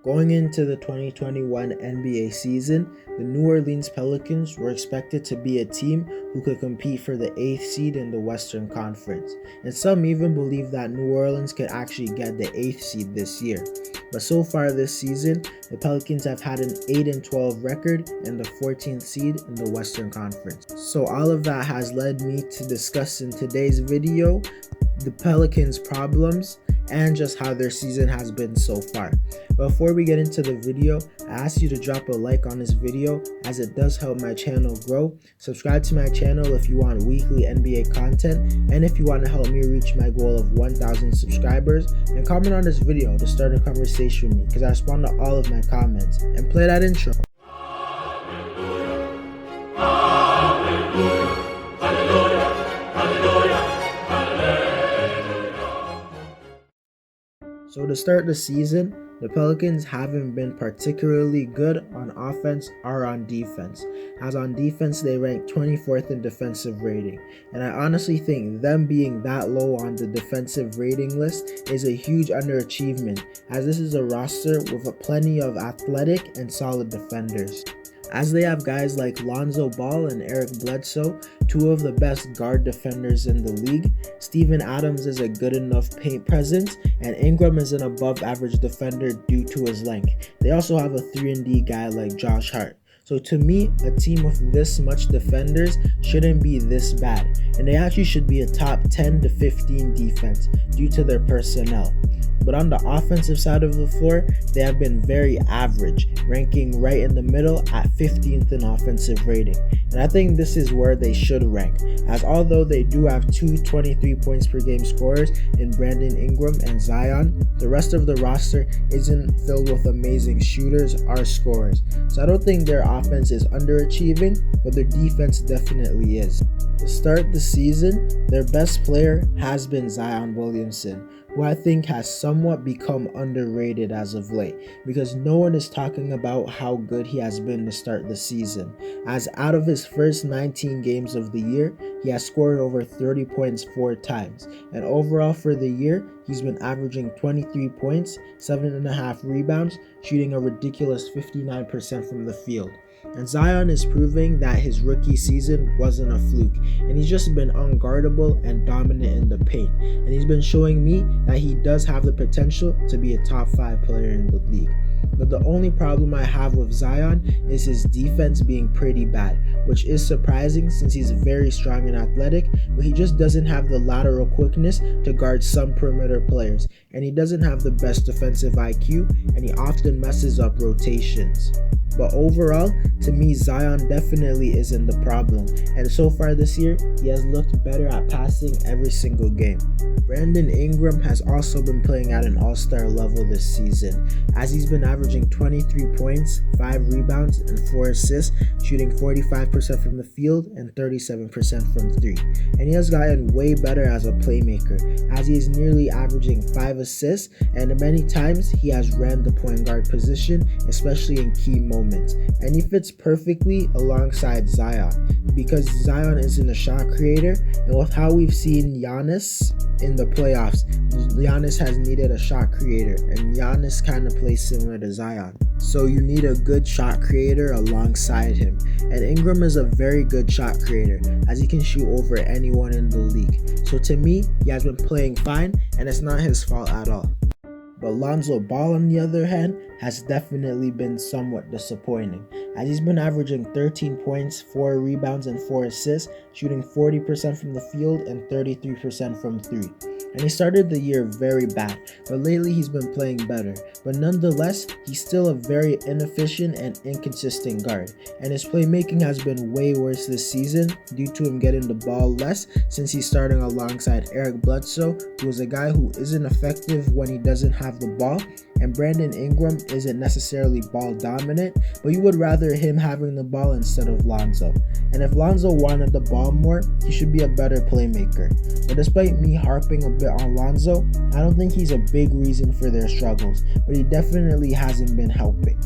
Going into the 2021 NBA season, the New Orleans Pelicans were expected to be a team who could compete for the 8th seed in the Western Conference, and some even believe that New Orleans could actually get the 8th seed this year. But so far this season, the Pelicans have had an 8-12 record and the 14th seed in the Western Conference. So all of that has led me to discuss in today's video the Pelicans' problems and just how their season has been so far. Before we get into the video, I ask you to drop a like on this video as it does help my channel grow. Subscribe to my channel if you want weekly NBA content and if you want to help me reach my goal of 1,000 subscribers, and comment on this video to start a conversation with me because I respond to all of my comments. And play that intro. So to start the season, the Pelicans haven't been particularly good on offense or on defense, as on defense they rank 24th in defensive rating, and I honestly think them being that low on the defensive rating list is a huge underachievement, as this is a roster with plenty of athletic and solid defenders. As they have guys like Lonzo Ball and Eric Bledsoe, two of the best guard defenders in the league. Steven Adams is a good enough paint presence, and Ingram is an above average defender due to his length. They also have a 3-and-D guy like Josh Hart. So to me, a team with this much defenders shouldn't be this bad, and they actually should be a top 10 to 15 defense due to their personnel. But on the offensive side of the floor, they have been very average, ranking right in the middle at 15th in offensive rating. And I think this is where they should rank, as although they do have two 23 points per game scorers in Brandon Ingram and Zion, the rest of the roster isn't filled with amazing shooters or scorers. So I don't think their offense is underachieving, but their defense definitely is. To start the season, their best player has been Zion Williamson, who I think has somewhat become underrated as of late, because no one is talking about how good he has been to start the season, as out of his first 19 games of the year, he has scored over 30 points 4 times, and overall for the year, he's been averaging 23 points, 7.5 rebounds, shooting a ridiculous 59% from the field. And Zion is proving that his rookie season wasn't a fluke, and he's just been unguardable and dominant in the paint, and he's been showing me that he does have the potential to be a top 5 player in the league. But the only problem I have with Zion is his defense being pretty bad, which is surprising since he's very strong and athletic, but he just doesn't have the lateral quickness to guard some perimeter players, and he doesn't have the best defensive IQ, and he often messes up rotations. But overall, to me, Zion definitely isn't the problem, and so far this year, he has looked better at passing every single game. Brandon Ingram has also been playing at an all-star level this season, as he's been averaging 23 points, 5 rebounds, and 4 assists, shooting 45% from the field and 37% from 3. And he has gotten way better as a playmaker, as he is nearly averaging 5 assists, and many times he has ran the point guard position, especially in key moments. And he fits perfectly alongside Zion, because Zion isn't a shot creator, and with how we've seen Giannis in the playoffs, Giannis has needed a shot creator, and Giannis kind of plays similar to Zion. So you need a good shot creator alongside him, and Ingram is a very good shot creator, as he can shoot over anyone in the league. So to me, he has been playing fine, and it's not his fault at all. But Lonzo Ball, on the other hand, has definitely been somewhat disappointing, as he's been averaging 13 points, 4 rebounds, and 4 assists, shooting 40% from the field and 33% from 3. And he started the year very bad, but lately he's been playing better. But nonetheless, he's still a very inefficient and inconsistent guard, and his playmaking has been way worse this season due to him getting the ball less, since he's starting alongside Eric Bledsoe, who is a guy who isn't effective when he doesn't have the ball, and Brandon Ingram isn't necessarily ball dominant, but you would rather him having the ball instead of Lonzo. And if Lonzo wanted the ball more, he should be a better playmaker. But despite me harping a bit on Lonzo, I don't think he's a big reason for their struggles, but he definitely hasn't been helping.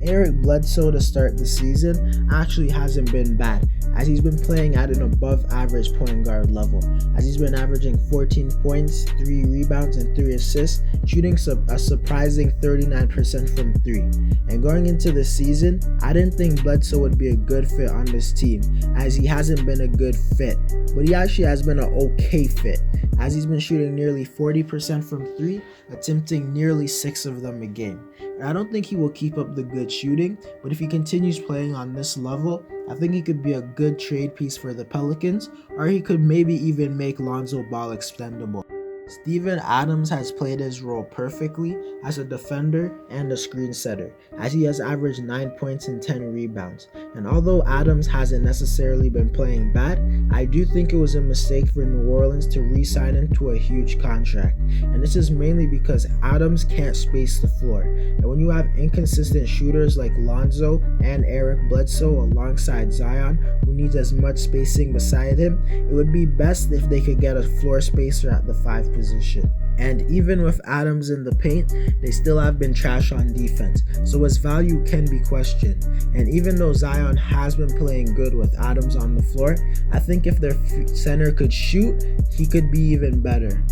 Eric Bledsoe to start the season actually hasn't been bad, as he's been playing at an above average point guard level, as he's been averaging 14 points, 3 rebounds, and 3 assists, shooting a surprising practicing 39% from 3. And going into the season, I didn't think Bledsoe would be a good fit on this team, as he hasn't been a good fit, but he actually has been an okay fit, as he's been shooting nearly 40% from 3, attempting nearly 6 of them a game. And I don't think he will keep up the good shooting, but if he continues playing on this level, I think he could be a good trade piece for the Pelicans, or he could maybe even make Lonzo Ball expendable. Steven Adams has played his role perfectly as a defender and a screen setter, as he has averaged 9 points and 10 rebounds. And although Adams hasn't necessarily been playing bad, I do think it was a mistake for New Orleans to re-sign him to a huge contract. And this is mainly because Adams can't space the floor. And when you have inconsistent shooters like Lonzo and Eric Bledsoe alongside Zion, who needs as much spacing beside him, it would be best if they could get a floor spacer at the 5 position. And even with Adams in the paint, they still have been trash on defense, so his value can be questioned. And even though Zion has been playing good with Adams on the floor, I think if their center could shoot, he could be even better.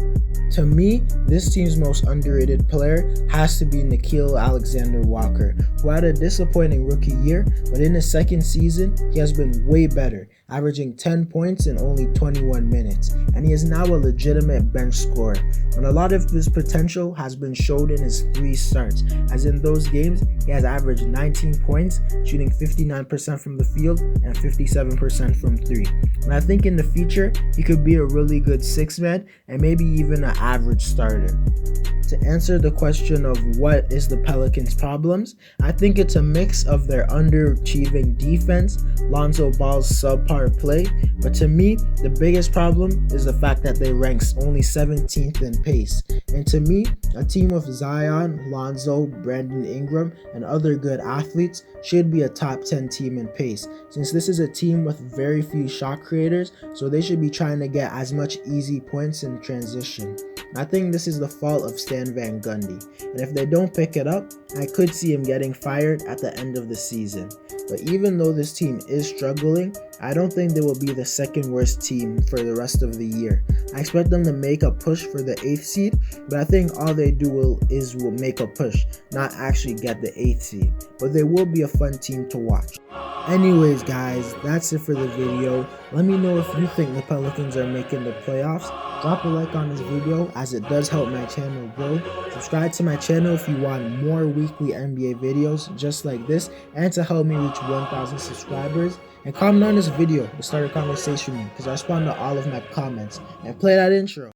To me, this team's most underrated player has to be Nickeil Alexander-Walker, who had a disappointing rookie year, but in his second season, he has been way better, averaging 10 points in only 21 minutes, and he is now a legitimate bench scorer. And a lot of his potential has been showed in his 3 starts, as in those games, he has averaged 19 points, shooting 59% from the field and 57% from 3. And I think in the future, he could be a really good 6-man and maybe even an average starter. To answer the question of what is the Pelicans' problems, I think it's a mix of their underachieving defense, Lonzo Ball's subpar play, but to me, the biggest problem is the fact that they rank only 17th in pace. And to me, a team with Zion, Lonzo, Brandon Ingram, and other good athletes should be a top 10 team in pace, since this is a team with very few shot creators, so they should be trying to get as much easy points in transition. I think this is the fault of Stan Van Gundy, and if they don't pick it up, I could see him getting fired at the end of the season. But even though this team is struggling, I don't think they will be the second worst team for the rest of the year. I expect them to make a push for the 8th seed, but I think all they do will make a push, not actually get the 8th seed. But they will be a fun team to watch. Anyways guys, that's it for the video. Let me know if you think the Pelicans are making the playoffs. Drop a like on this video as it does help my channel grow. Subscribe to my channel if you want more weekly NBA videos just like this and to help me reach 1,000 subscribers. And comment on this video to start a conversation with me because I respond to all of my comments. And play that intro.